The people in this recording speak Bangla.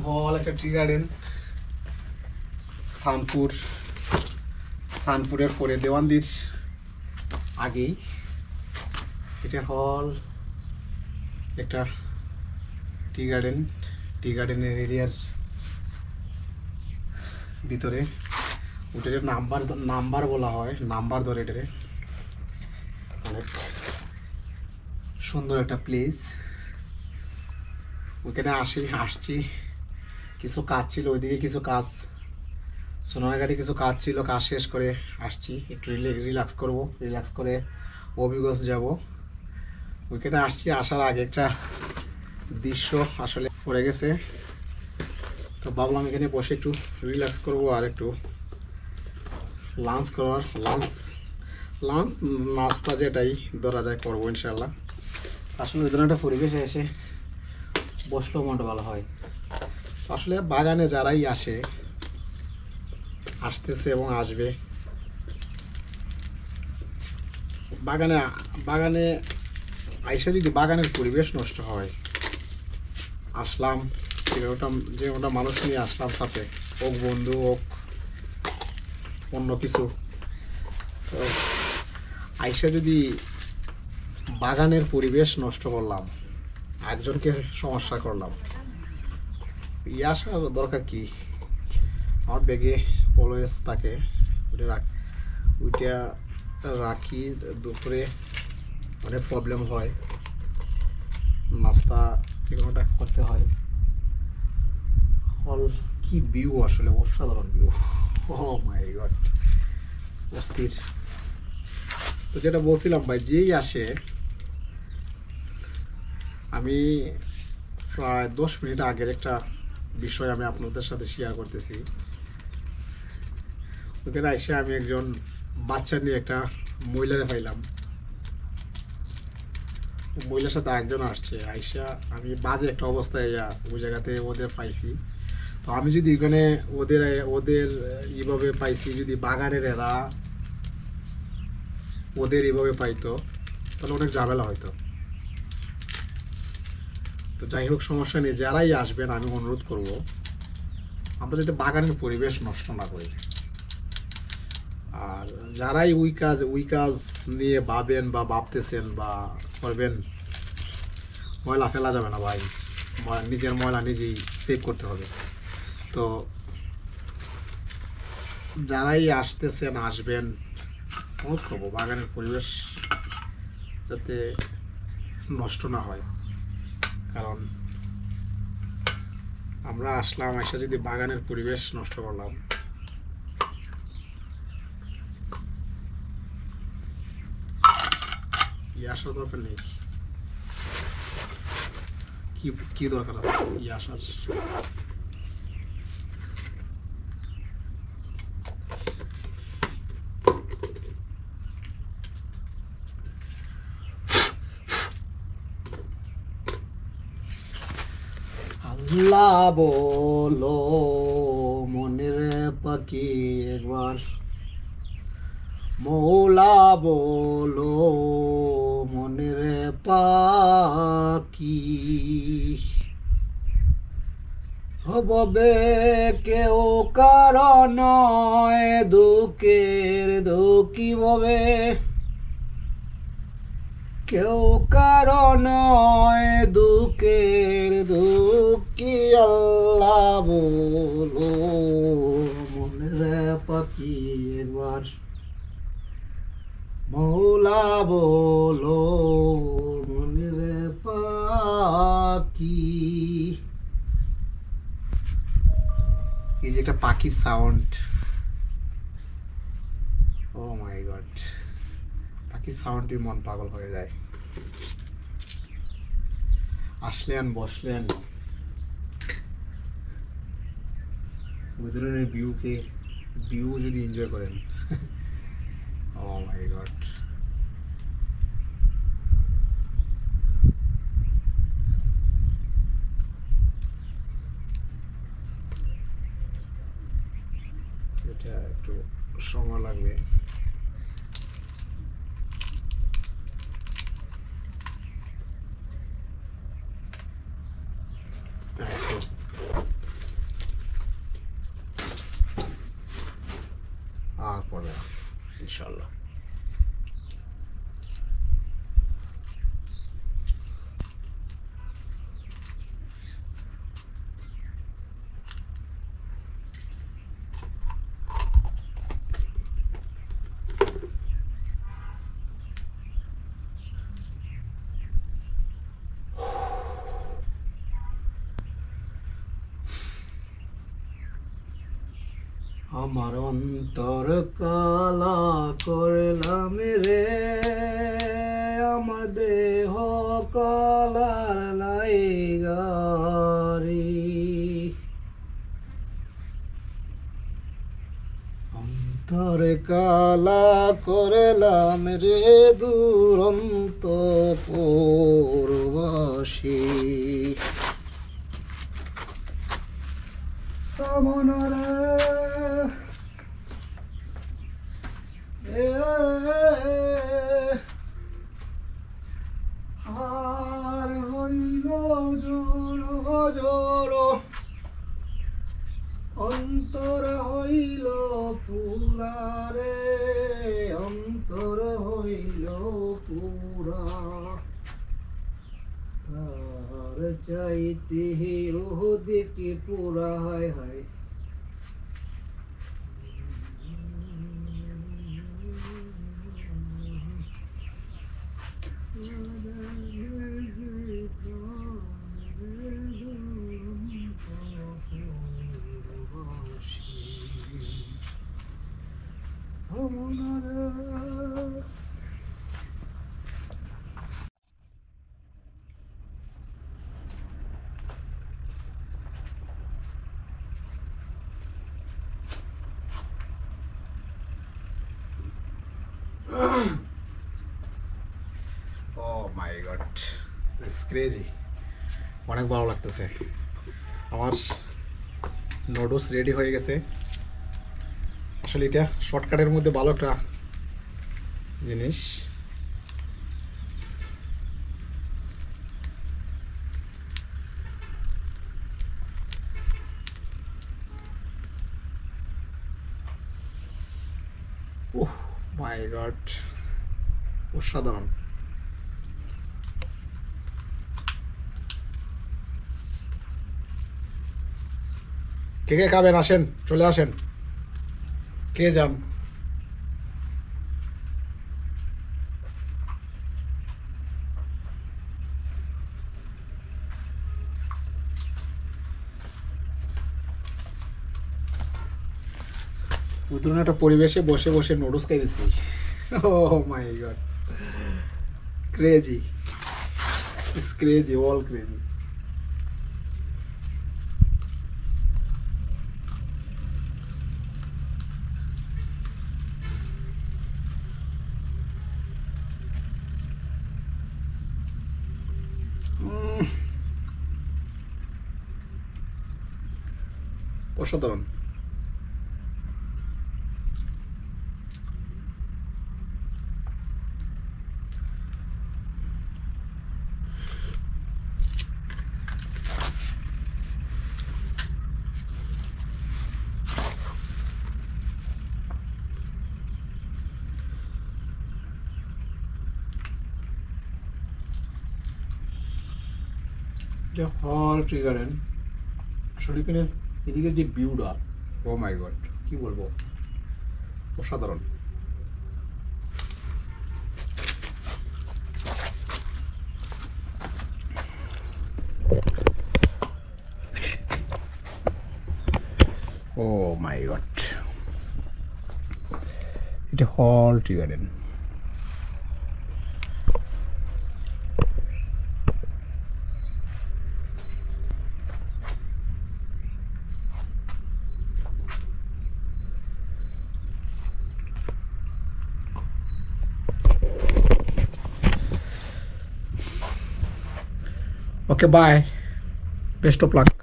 হল একটা টি গার্ডেন সানপুরের পরে দেওয়ানদির আগেই এটা হল একটা টি গার্ডেনের এরিয়ার ভিতরে ওটার নাম্বার বলা হয়, নাম্বার ধরে এটারে। অনেক সুন্দর একটা প্লেস। ওইখানে আসছি, কিছু কাজ ছিল ওইদিকে, কিছু কাজ সোনারঘাটে কিছু কাজ ছিল, কাজ শেষ করে আসছি, একটু রিল্যাক্স করে অভিগঞ্জ যাব। ওইখানে আসছি, আসার আগে একটা দৃশ্য আসলে পড়ে গেছে, তো ভাবলাম এখানে বসে একটু রিল্যাক্স করবো আর একটু লাঞ্চ নাস্তা যেটাই ধরা যায় করবো ইনশাল্লাহ। আসলে ওই ধরনের একটা পরিবেশে এসে বসলেও মনটা ভালো হয়। আসলে বাগানে যারাই আসতেছে এবং আসবে, বাগানে আইসা যদি বাগানের পরিবেশ নষ্ট হয়, আসলাম যে ওটা মানুষ নিয়ে আসলাম সাথে, হোক বন্ধু হোক অন্য কিছু, তো আইসা যদি বাগানের পরিবেশ নষ্ট করলাম, একজনকে সমস্যা করলাম, আসার দরকার কি? আমার ব্যাগে অলওয়েজ থাকে, ওইটা রাখি। দুপুরে অনেক প্রবলেম হয়, নাস্তা এগুলোটা করতে হয়। হল কি ভিউ, আসলে অসাধারণ ভিউ। ও মাই গড, অস্থির। তো যেটা বলছিলাম ভাই, যেই আসে, আমি প্রায় 10 মিনিট আগের একটা বিষয় আমি আপনাদের সাথে শেয়ার করতেছি। ওখানে এসে আমি একজন বাচ্চা নিয়ে একটা মহিলারে পাইলাম, মহিলার সাথে একজন আসছে। আইসা আমি বাজে একটা অবস্থায় ওই জায়গাতে ওদের পাইছি। তো আমি যদি এখানে ওদের এইভাবে পাইছি, যদি বাগানের এরা ওদের এইভাবে পাইতো, তাহলে অনেক ঝামেলা হয়তো। তো যাই হোক, সমস্যা নেই, যারাই আসবেন আমি অনুরোধ করব, আমরা যাতে বাগানের পরিবেশ নষ্ট না করি। আর যারাই ওই কাজ নিয়ে ভাবেন বা ভাবতেছেন বা করবেন, ময়লা ফেলা যাবে না ভাই, নিজের ময়লা নিজেই সেভ করতে হবে। তো যারাই আসবেন, অনুরোধ করবো বাগানের পরিবেশ যাতে নষ্ট না হয়। কারণ আমরা আসলাম, এসে যদি বাগানের পরিবেশ নষ্ট করলাম, আসার দরকার নেই। কি দরকার আছে আসার? আল্লাহ বলো মনের পাখি একবার, মৌলা বলো মনের পাখি, হবে কেউ কারণ দুঃখের দুঃখী হবে, কেউ কারণ দুঃখের দুঃখী। আল্লাহ বলো মনের পাখি একবার, মৌলা বলো মনের পাখি। এই যে একটা পাখির সাউন্ড, ও মাই গড, পাখির সাউন্ডে মন পাগল হয়ে যায়। আসলেন, বসলেন, ওই ধরনের ভিউ যদি এনজয় করেন, ও মাই গড। এটা একটু সময় লাগবে। ইনশাল্লাহ। আমার অন্তর কালা করলাম রে, আমার দেহ কালার লাইগারি, অন্তর কালা করলাম রে দুরন্ত পূর্বশী, মনরে হার হইল জোড়ো জোড়ো, অন্তর হইল পুরা রে, অন্তর হইল পুরা, তার চাইতে ওদিকে পুরা, হায় হায়। Oh my god, this is crazy. অনেক ভালো লাগতেছে। আমার নুডলস রেডি হয়ে গেছে। আসলে এটা শর্টকাটের মধ্যে ভালো একটা জিনিস। ওহ মাই গড, অসাধারণ। কে কে খাবেন আসেন, চলে আসেন, কে যান। উদাহরণ একটা পরিবেশে বসে বসে নুডলস খাই দিচ্ছি। Oh my god, crazy, it's crazy, all crazy. অসাধারণ। হল ট্রি গার্ডেন আসলে এখানে এদিকের যে ভিউটা, ও মাই গড, কি বলবো, অসাধারণ। ও মাই গড, এটা হল tree garden. Okay, bye. Best of luck.